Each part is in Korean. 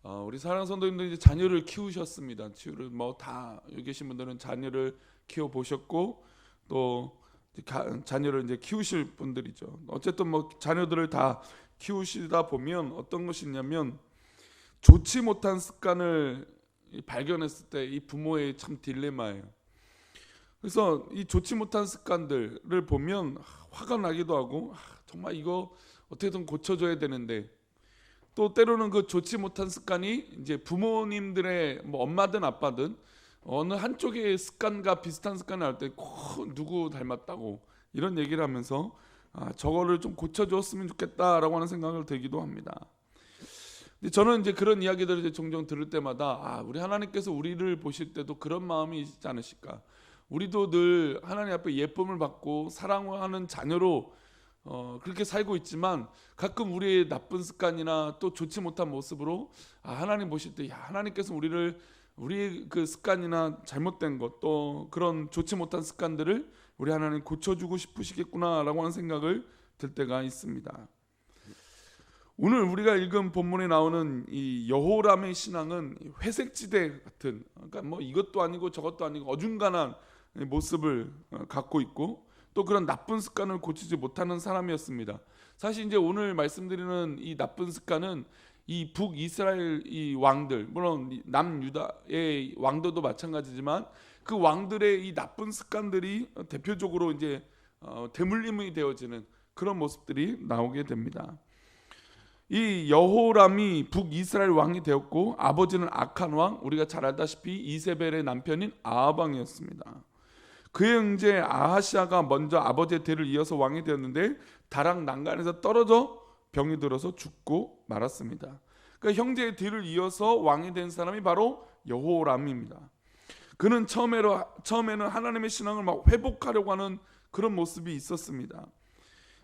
우리 사랑하는 성도님들 이제 자녀를 키우셨습니다. 자녀를 다 여기 계신 분들은 자녀를 키워 보셨고 또 자녀를 이제 키우실 분들이죠. 어쨌든 자녀들을 다 키우시다 보면 어떤 것이 있냐면 좋지 못한 습관을 발견했을 때 이 부모의 참 딜레마예요. 그래서 이 좋지 못한 습관들을 보면 화가 나기도 하고 정말 이거 어떻게든 고쳐줘야 되는데 또 때로는 그 좋지 못한 습관이 이제 부모님들의 엄마든 아빠든 어느 한쪽의 습관과 비슷한 습관을 할 때 누구 닮았다고 이런 얘기를 하면서 저거를 좀 고쳐줬으면 좋겠다라고 하는 생각을 들기도 합니다. 근데 저는 이제 그런 이야기들을 이제 종종 들을 때마다 우리 하나님께서 우리를 보실 때도 그런 마음이 있지 않으실까? 우리도 늘 하나님 앞에 예쁨을 받고 사랑하는 자녀로 그렇게 살고 있지만 가끔 우리의 나쁜 습관이나 또 좋지 못한 모습으로 하나님 보실 때 하나님께서 우리의 그 습관이나 잘못된 것 또 그런 좋지 못한 습관들을 우리 하나님 고쳐주고 싶으시겠구나라고 하는 생각을 들 때가 있습니다. 오늘 우리가 읽은 본문에 나오는 이 여호람의 신앙은 회색지대 같은, 그러니까 이것도 아니고 저것도 아니고 어중간한 모습을 갖고 있고 또 그런 나쁜 습관을 고치지 못하는 사람이었습니다. 사실 이제 오늘 말씀드리는 이 나쁜 습관은 이 북이스라엘 이 왕들, 물론 남유다의 왕들도 마찬가지지만 그 왕들의 이 나쁜 습관들이 대표적으로 이제 대물림이 되어지는 그런 모습들이 나오게 됩니다. 이 여호람이 북이스라엘 왕이 되었고 아버지는 악한 왕, 우리가 잘 알다시피 이세벨의 남편인 아합 왕이었습니다. 그의 형제 아하시아가 먼저 아버지의 뒤를 이어서 왕이 되었는데 다락 난간에서 떨어져 병이 들어서 죽고 말았습니다. 그러니까 형제의 뒤를 이어서 왕이 된 사람이 바로 여호람입니다. 그는 처음에는 하나님의 신앙을 회복하려고 하는 그런 모습이 있었습니다.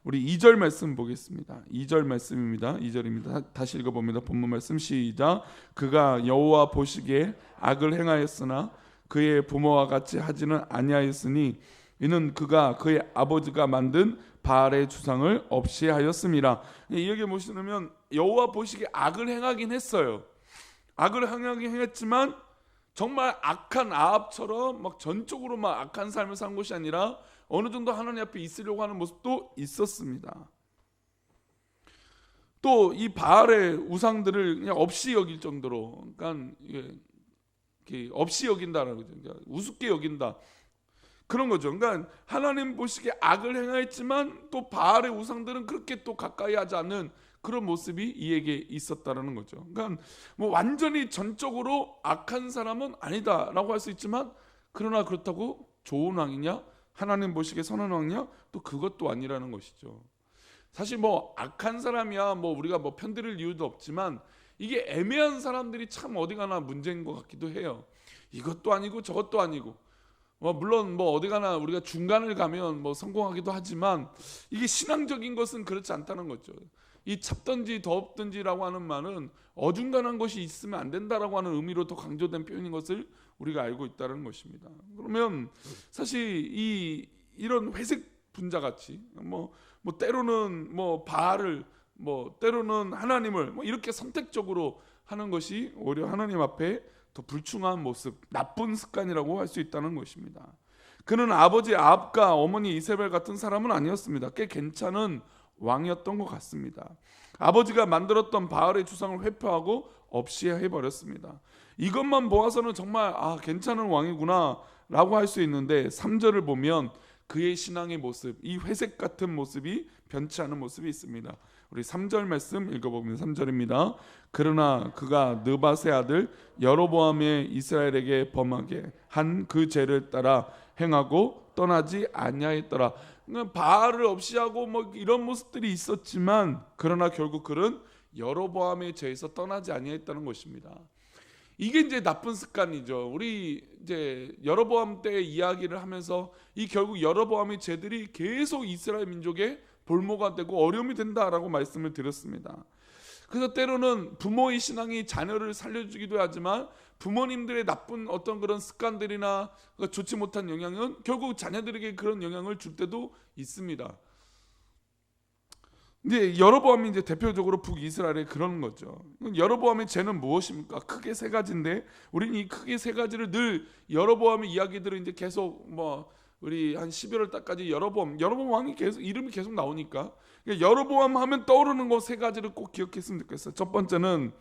우리 2절 말씀 보겠습니다. 2절 말씀입니다. 2절입니다. 다시 읽어봅니다. 본문 말씀 시작. 그가 여호와 보시기에 악을 행하였으나 그의 부모와 같이 하지는 아니하였으니 이는 그가 그의 아버지가 만든 바알의 주상을 없이 하였음이라. 여기 보시면 여호와 보시기에 악을 행하긴 했어요. 악을 행하긴 했지만 정말 악한 아합처럼 전적으로 악한 삶을 산 것이 아니라 어느 정도 하나님 앞에 있으려고 하는 모습도 있었습니다. 또 이 바알의 우상들을 그냥 없이 여길 정도로, 그러니까 없이 여긴다라는 거죠. 그러니까 우습게 여긴다. 그런 거죠. 그러니까 하나님 보시기에 악을 행하였지만 또 바알의 우상들은 그렇게 또 가까이 하지 않는 그런 모습이 이에게 있었다라는 거죠. 그러니까 완전히 전적으로 악한 사람은 아니다라고 할 수 있지만 그러나 그렇다고 좋은 왕이냐? 하나님 보시기에 선한 왕이냐? 또 그것도 아니라는 것이죠. 사실 악한 사람이야 우리가 편들을 이유도 없지만 이게 애매한 사람들이 참 어디 가나 문제인 것 같기도 해요. 이것도 아니고 저것도 아니고 물론 어디 가나 우리가 중간을 가면 성공하기도 하지만 이게 신앙적인 것은 그렇지 않다는 거죠. 이 찹든지 더없든지라고 하는 말은 어중간한 것이 있으면 안 된다라고 하는 의미로 더 강조된 표현인 것을 우리가 알고 있다는 것입니다. 그러면 사실 이런 회색 분자같이 때로는 바알을 때로는 하나님을 이렇게 선택적으로 하는 것이 오히려 하나님 앞에 더 불충한 모습, 나쁜 습관이라고 할 수 있다는 것입니다. 그는 아버지 아합과 어머니 이세벨 같은 사람은 아니었습니다. 꽤 괜찮은 왕이었던 것 같습니다. 아버지가 만들었던 바알의 주상을 회표하고 없이 해버렸습니다. 이것만 보아서는 정말 괜찮은 왕이구나 라고 할 수 있는데 3절을 보면 그의 신앙의 모습, 이 회색 같은 모습이 변치 않은 모습이 있습니다. 우리 3절 말씀 읽어보면 3절입니다. 그러나 그가 느밧의 아들 여로보암의 이스라엘에게 범하게 한 그 죄를 따라 행하고 떠나지 아니하였더라. 바알을 없이 하고 이런 모습들이 있었지만 그러나 결국 그는 여로보암의 죄에서 떠나지 아니했다는 것입니다. 이게 이제 나쁜 습관이죠. 우리 이제 여로보암 때 이야기를 하면서 이 결국 여로보암의 죄들이 계속 이스라엘 민족의 볼모가 되고 어려움이 된다라고 말씀을 드렸습니다. 그래서 때로는 부모의 신앙이 자녀를 살려주기도 하지만 부모님들의 나쁜 어떤 그런 습관들이나 좋지 못한 영향은 결국 자녀들에게 그런 영향을 줄 때도 있습니다. 이제 여로보암이 이제 대표적으로 북이스라엘의 그런 거죠. 여로보암의 죄는 무엇입니까? 크게 세 가지인데 우리는 이 크게 세 가지를 늘 여로보암의 이야기들을 이제 계속 뭐 우리 한 11월 달까지 여로보암 왕이 계속 이름이 계속 나오니까 여로보암 하면 떠오르는 거 세 가지를 꼭 기억했으면 좋겠어요. 첫 번째는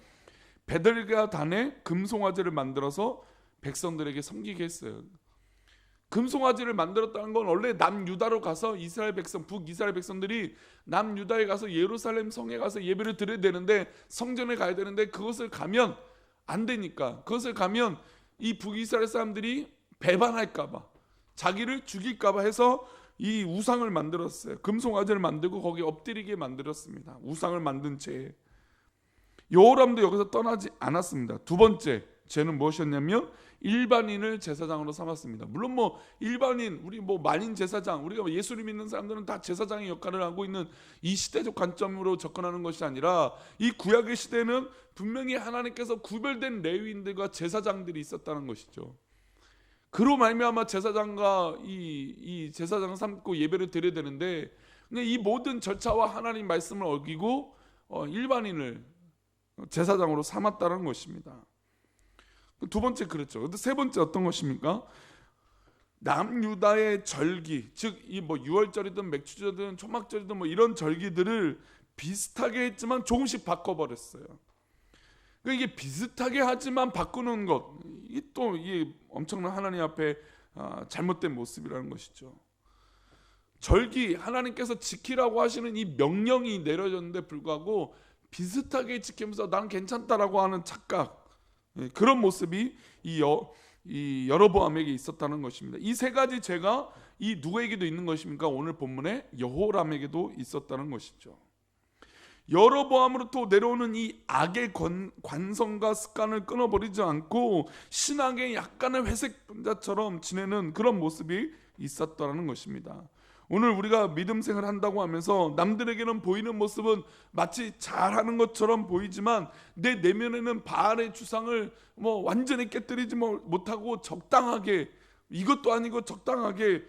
베들과 단에 금송아지를 만들어서 백성들에게 섬기게 했어요. 금송아지를 만들었다는 건 원래 남유다로 가서 이스라엘 백성, 북이스라엘 백성들이 남유다에 가서 예루살렘 성에 가서 예배를 드려야 되는데 성전에 가야 되는데 그것을 가면 안 되니까, 그것을 가면 이 북이스라엘 사람들이 배반할까봐, 자기를 죽일까봐 해서 이 우상을 만들었어요. 금송아지를 만들고 거기에 엎드리게 만들었습니다. 우상을 만든 죄. 여호람도 여기서 떠나지 않았습니다. 두 번째 죄는 무엇이었냐면 일반인을 제사장으로 삼았습니다. 물론 뭐 일반인, 우리 뭐 만인 제사장, 우리가 예수를 믿는 사람들은 다 제사장의 역할을 하고 있는 이 시대적 관점으로 접근하는 것이 아니라 이 구약의 시대는 분명히 하나님께서 구별된 레위인들과 제사장들이 있었다는 것이죠. 그로 말미암아 제사장과 이 제사장을 삼고 예배를 드려야 되는데 이 모든 절차와 하나님 말씀을 어기고 일반인을 제사장으로 삼았다는 것입니다. 두 번째 그렇죠. 근데 세 번째 어떤 것입니까? 남유다의 절기, 즉 이 뭐 유월절이든 맥추절이든 초막절이든 뭐 이런 절기들을 비슷하게 했지만 조금씩 바꿔버렸어요. 그러니까 이게 비슷하게 하지만 바꾸는 것, 이게 또 이게 엄청난 하나님 앞에 잘못된 모습이라는 것이죠. 절기, 하나님께서 지키라고 하시는 이 명령이 내려졌는데 불구하고 비슷하게 지키면서 난 괜찮다라고 하는 착각, 그런 모습이 이 여로보암에게 있었다는 것입니다. 이 세 가지 죄가 이 누구에게도 있는 것입니까? 오늘 본문에 여호람에게도 있었다는 것이죠. 여로보암으로부터 내려오는 이 악의 관성과 습관을 끊어버리지 않고 신앙의 약간의 회색 분자처럼 지내는 그런 모습이 있었다는 것입니다. 오늘 우리가 믿음 생활을 한다고 하면서 남들에게는 보이는 모습은 마치 잘하는 것처럼 보이지만 내 내면에는 바알의 주상을 뭐 완전히 깨뜨리지 못하고 적당하게, 이것도 아니고 적당하게,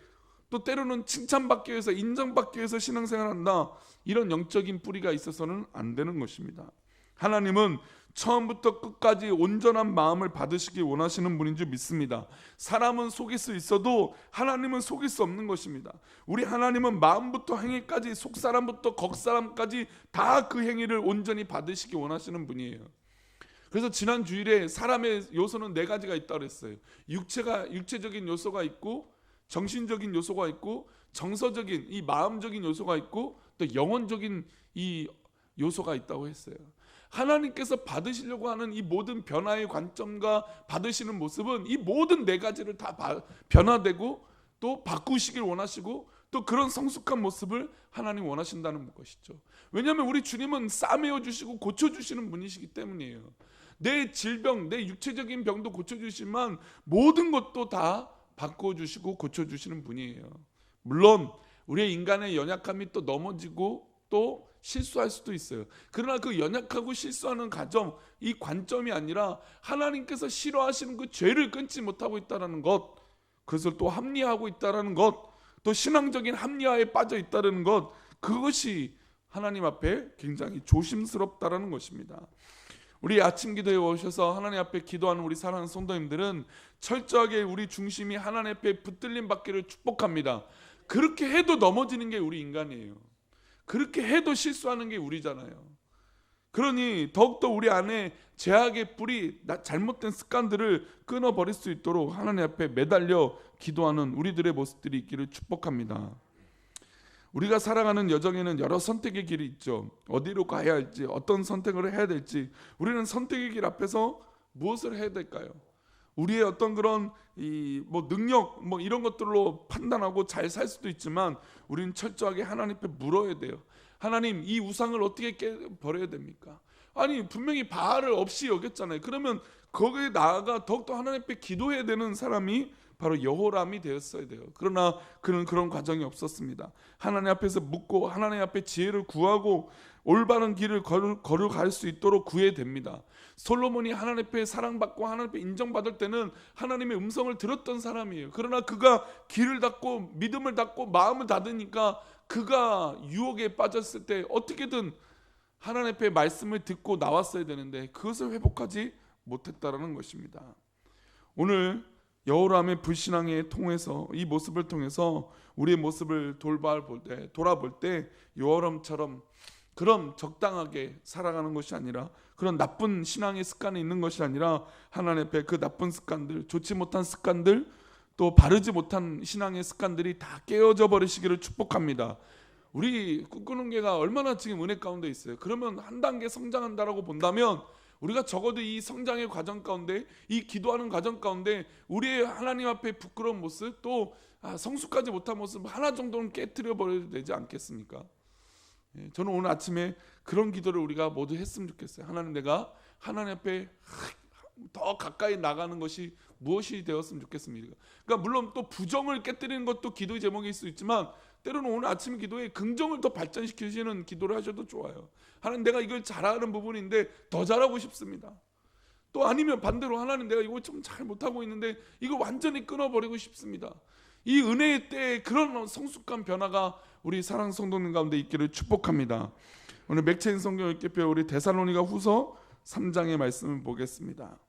또 때로는 칭찬받기 위해서, 인정받기 위해서 신앙생활을 한다, 이런 영적인 뿌리가 있어서는 안 되는 것입니다. 하나님은 처음부터 끝까지 온전한 마음을 받으시기 원하시는 분인 줄 믿습니다. 사람은 속일 수 있어도 하나님은 속일 수 없는 것입니다. 우리 하나님은 마음부터 행위까지, 속사람부터 겉사람까지 다 그 행위를 온전히 받으시기 원하시는 분이에요. 그래서 지난 주일에 사람의 요소는 네 가지가 있다고 그랬어요. 육체적인 요소가 있고, 정신적인 요소가 있고, 정서적인 이 마음적인 요소가 있고, 또 영혼적인 이 요소가 있다고 했어요. 하나님께서 받으시려고 하는 이 모든 변화의 관점과 받으시는 모습은 이 모든 네 가지를 다 변화되고 또 바꾸시길 원하시고 또 그런 성숙한 모습을 하나님 원하신다는 것이죠. 왜냐하면 우리 주님은 싸매어 주시고 고쳐주시는 분이시기 때문이에요. 내 질병, 내 육체적인 병도 고쳐주시지만 모든 것도 다 바꿔주시고 고쳐주시는 분이에요. 물론 우리의 인간의 연약함이 또 넘어지고 또 실수할 수도 있어요. 그러나 그 연약하고 실수하는 가정, 이 관점이 아니라 하나님께서 싫어하시는 그 죄를 끊지 못하고 있다는 것, 그것을 또 합리화하고 있다는 것, 또 신앙적인 합리화에 빠져 있다는 것, 그것이 하나님 앞에 굉장히 조심스럽다는 것입니다. 우리 아침 기도에 오셔서 하나님 앞에 기도하는 우리 사랑하는 성도님들은 철저하게 우리 중심이 하나님 앞에 붙들림 받기를 축복합니다. 그렇게 해도 넘어지는 게 우리 인간이에요. 그렇게 해도 실수하는 게 우리잖아요. 그러니 더욱더 우리 안에 죄악의 뿌리, 잘못된 습관들을 끊어버릴 수 있도록 하나님 앞에 매달려 기도하는 우리들의 모습들이 있기를 축복합니다. 우리가 살아가는 여정에는 여러 선택의 길이 있죠. 어디로 가야 할지, 어떤 선택을 해야 될지, 우리는 선택의 길 앞에서 무엇을 해야 될까요? 우리의 어떤 그런 뭐 능력 뭐 이런 것들로 판단하고 잘 살 수도 있지만 우리는 철저하게 하나님 앞에 물어야 돼요. 하나님, 이 우상을 어떻게 버려야 됩니까? 아니 분명히 바알을 없이 여겼잖아요. 그러면 거기에 나아가 더욱더 하나님 앞에 기도해야 되는 사람이 바로 여호람이 되었어야 돼요. 그러나 그는 그런 과정이 없었습니다. 하나님 앞에서 묻고 하나님 앞에 지혜를 구하고 올바른 길을 걸어갈 수 있도록 구해야 됩니다. 솔로몬이 하나님 앞에 사랑받고 하나님 앞에 인정받을 때는 하나님의 음성을 들었던 사람이에요. 그러나 그가 길을 닫고 믿음을 닫고 마음을 닫으니까 그가 유혹에 빠졌을 때 어떻게든 하나님 앞에 말씀을 듣고 나왔어야 되는데 그것을 회복하지 못했다라는 것입니다. 오늘 여호람의 불신앙에 통해서 이 모습을 통해서 우리의 모습을 돌아볼 때 여호람처럼 그런 적당하게 살아가는 것이 아니라 그런 나쁜 신앙의 습관이 있는 것이 아니라 하나님 앞에 그 나쁜 습관들, 좋지 못한 습관들, 또 바르지 못한 신앙의 습관들이 다 깨어져 버리시기를 축복합니다. 우리 꿈꾸는 교회가 얼마나 지금 은혜 가운데 있어요. 그러면 한 단계 성장한다라고 본다면 우리가 적어도 이 성장의 과정 가운데, 이 기도하는 과정 가운데 우리의 하나님 앞에 부끄러운 모습, 또 성숙하지 못한 모습 하나 정도는 깨트려 버려야 되지 않겠습니까? 저는 오늘 아침에 그런 기도를 우리가 모두 했으면 좋겠어요. 하나님, 내가 하나님 앞에 더 가까이 나가는 것이 무엇이 되었으면 좋겠습니까? 그러니까 물론 또 부정을 깨뜨리는 것도 기도의 제목일 수 있지만 때로는 오늘 아침 기도에 긍정을 더 발전시키시는 기도를 하셔도 좋아요. 하나님, 내가 이걸 잘하는 부분인데 더 잘하고 싶습니다. 또 아니면 반대로 하나님, 내가 이거 좀 잘 못하고 있는데 이거 완전히 끊어버리고 싶습니다. 이 은혜의 때에 그런 성숙한 변화가 우리 사랑 성도님 가운데 있기를 축복합니다. 오늘 맥체인 성경 읽기표 우리 데살로니가 후서 3장의 말씀을 보겠습니다.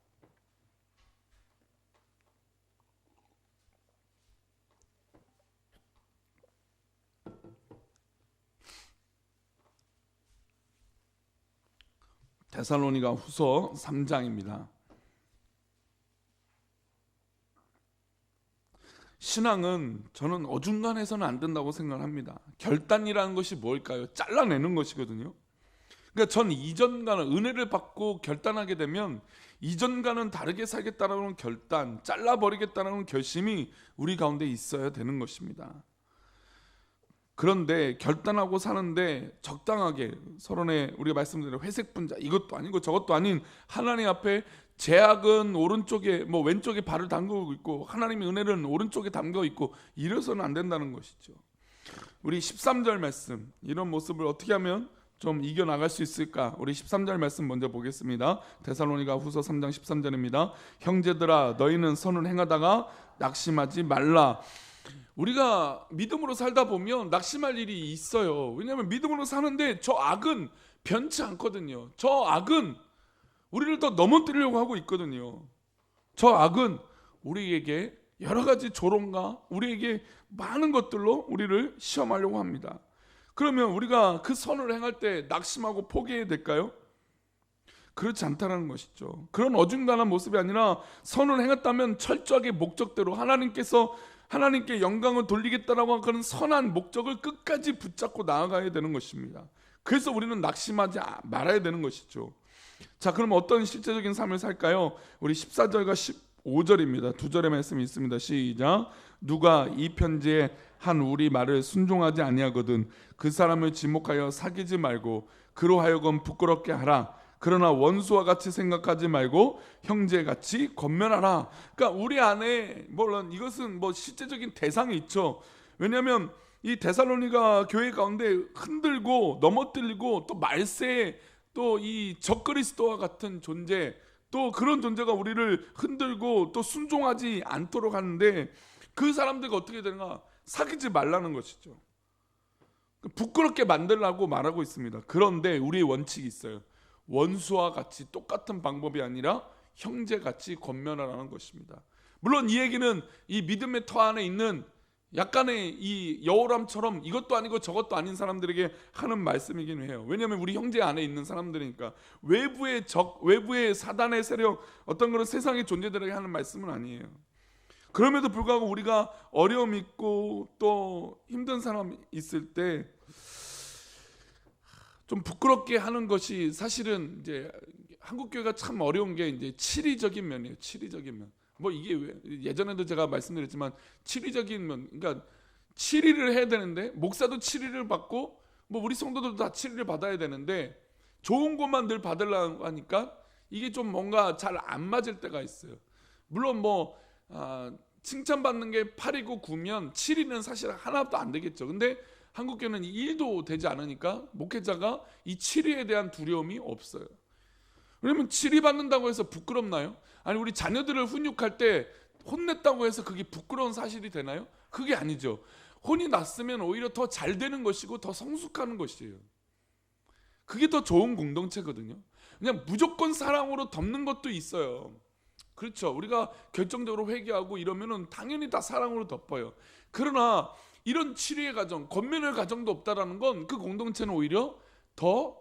데살로니가 후서 3장입니다. 신앙은 저는 어중간해서는 안 된다고 생각합니다. 결단이라는 것이 뭘까요? 잘라내는 것이거든요. 그러니까 전 이전과는, 은혜를 받고 결단하게 되면 이전과는 다르게 살겠다는 결단, 잘라버리겠다는 결심이 우리 가운데 있어야 되는 것입니다. 그런데 결단하고 사는데 적당하게 서론에 우리가 말씀드린 회색 분자, 이것도 아니고 저것도 아닌 하나님 앞에 제약은 오른쪽에 왼쪽에 발을 담그고 있고 하나님의 은혜는 오른쪽에 담겨 있고 이래서는 안 된다는 것이죠. 우리 13절 말씀, 이런 모습을 어떻게 하면 좀 이겨나갈 수 있을까? 우리 13절 말씀 먼저 보겠습니다. 데살로니가 후서 3장 13절입니다. 형제들아, 너희는 선을 행하다가 낙심하지 말라. 우리가 믿음으로 살다 보면 낙심할 일이 있어요. 왜냐하면 믿음으로 사는데 저 악은 변치 않거든요. 저 악은 우리를 더 넘어뜨리려고 하고 있거든요. 저 악은 우리에게 여러 가지 조롱과 우리에게 많은 것들로 우리를 시험하려고 합니다. 그러면 우리가 그 선을 행할 때 낙심하고 포기해야 될까요? 그렇지 않다는 것이죠. 그런 어중간한 모습이 아니라 선을 행했다면 철저하게 목적대로 하나님께 영광을 돌리겠다라고 하는 그런 선한 목적을 끝까지 붙잡고 나아가야 되는 것입니다. 그래서 우리는 낙심하지 말아야 되는 것이죠. 자, 그럼 어떤 실제적인 삶을 살까요? 우리 14절과 15절입니다. 두 절의 말씀이 있습니다. 시작. 누가 이 편지에 한 우리 말을 순종하지 아니하거든 그 사람을 지목하여 사귀지 말고 그로 하여금 부끄럽게 하라. 그러나 원수와 같이 생각하지 말고 형제같이 권면하라. 그러니까 우리 안에 물론 이것은 실제적인 대상이 있죠. 왜냐하면 이 데살로니가 교회 가운데 흔들고 넘어뜨리고 또 말세, 또 이 적그리스도와 같은 존재, 또 그런 존재가 우리를 흔들고 또 순종하지 않도록 하는데 그 사람들과 어떻게 되는가? 사귀지 말라는 것이죠. 부끄럽게 만들라고 말하고 있습니다. 그런데 우리의 원칙이 있어요. 원수와 같이 똑같은 방법이 아니라 형제같이 권면하라는 것입니다. 물론 이 얘기는 이 믿음의 터 안에 있는 약간의 이 여호람처럼 이것도 아니고 저것도 아닌 사람들에게 하는 말씀이긴 해요. 왜냐하면 우리 형제 안에 있는 사람들이니까. 외부의 사단의 세력, 어떤 그런 세상의 존재들에게 하는 말씀은 아니에요. 그럼에도 불구하고 우리가 어려움 있고 또 힘든 사람 있을 때 좀 부끄럽게 하는 것이 사실은 이제 한국 교회가 참 어려운 게 이제 치리적인 면이에요. 치리적인 면. 이게 예전에도 제가 말씀드렸지만 치리적인 면, 그러니까 치리를 해야 되는데 목사도 치리를 받고 우리 성도들도 다 치리를 받아야 되는데 좋은 것만 늘 받으려고 하니까 이게 좀 뭔가 잘 안 맞을 때가 있어요. 물론 칭찬받는 게 8이고 9면 7이는 사실 하나도 안 되겠죠. 근데 한국교회는 1도 되지 않으니까 목회자가 이 7위에 대한 두려움이 없어요. 왜냐면 7위 받는다고 해서 부끄럽나요? 아니, 우리 자녀들을 훈육할 때 혼냈다고 해서 그게 부끄러운 사실이 되나요? 그게 아니죠. 혼이 났으면 오히려 더 잘 되는 것이고 더 성숙하는 것이에요. 그게 더 좋은 공동체거든요. 그냥 무조건 사랑으로 덮는 것도 있어요. 그렇죠. 우리가 결정적으로 회개하고 이러면은 당연히 다 사랑으로 덮어요. 그러나 이런 치료의 과정, 권면의 과정도 없다라는 건 그 공동체는 오히려 더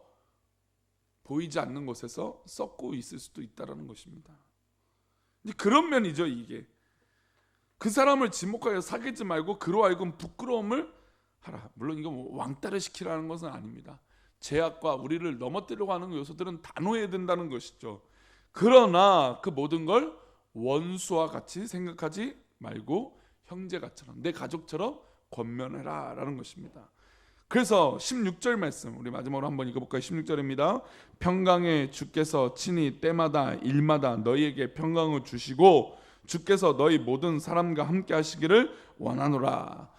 보이지 않는 곳에서 썩고 있을 수도 있다라는 것입니다. 그런 면이죠, 이게. 그 사람을 지목하여 사귀지 말고 그로 하여금 부끄러움을 하라. 물론 이거 뭐 왕따를 시키라는 것은 아닙니다. 죄악과 우리를 넘어뜨리려고 하는 요소들은 단호해야 된다는 것이죠. 그러나 그 모든 걸 원수와 같이 생각하지 말고 형제같처럼, 내 가족처럼 권면해라 라는 것입니다. 그래서 16절 말씀 우리 마지막으로 한번 읽어볼까요? 16절입니다. 평강의 주께서 친히 때마다 일마다 너희에게 평강을 주시고 주께서 너희 모든 사람과 함께 하시기를 원하노라.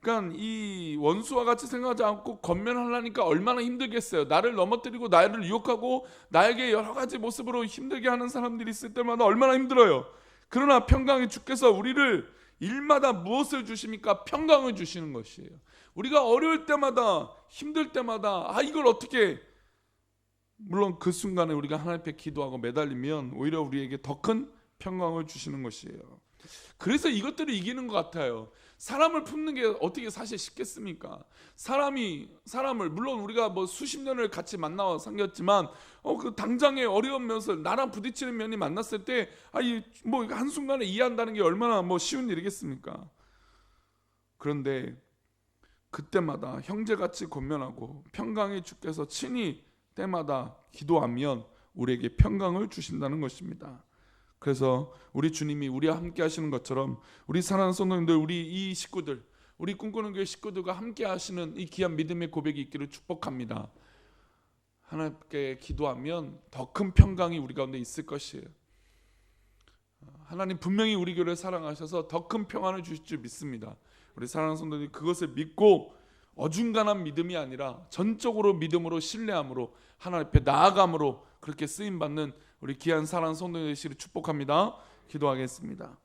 그러니까 이 원수와 같이 생각하지 않고 권면하려니까 얼마나 힘들겠어요. 나를 넘어뜨리고 나를 유혹하고 나에게 여러 가지 모습으로 힘들게 하는 사람들이 있을 때마다 얼마나 힘들어요. 그러나 평강의 주께서 우리를 일마다 무엇을 주십니까? 평강을 주시는 것이에요. 우리가 어려울 때마다, 힘들 때마다 이걸 어떻게, 물론 그 순간에 우리가 하나님 앞에 기도하고 매달리면 오히려 우리에게 더 큰 평강을 주시는 것이에요. 그래서 이것들을 이기는 것 같아요. 사람을 품는 게 어떻게 사실 쉽겠습니까? 사람을 물론 우리가 뭐 수십 년을 같이 만나와 사귀었지만 그 당장의 어려운 면을 나랑 부딪히는 면이 만났을 때 뭐 한순간에 이해한다는 게 얼마나 뭐 쉬운 일이겠습니까? 그런데 그때마다 형제같이 권면하고 평강의 주께서 친히 때마다 기도하면 우리에게 평강을 주신다는 것입니다. 그래서 우리 주님이 우리와 함께 하시는 것처럼 우리 사랑하는 성도님들, 우리 이 식구들, 우리 꿈꾸는 교회 식구들과 함께 하시는 이 귀한 믿음의 고백이 있기를 축복합니다. 하나님께 기도하면 더 큰 평강이 우리 가운데 있을 것이에요. 하나님 분명히 우리 교회를 사랑하셔서 더 큰 평안을 주실 줄 믿습니다. 우리 사랑하는 성도님들 그것을 믿고 어중간한 믿음이 아니라 전적으로 믿음으로 신뢰함으로 하나님 앞에 나아감으로 그렇게 쓰임받는 우리 귀한 사랑하는 성도님들 되시기를 축복합니다. 기도하겠습니다.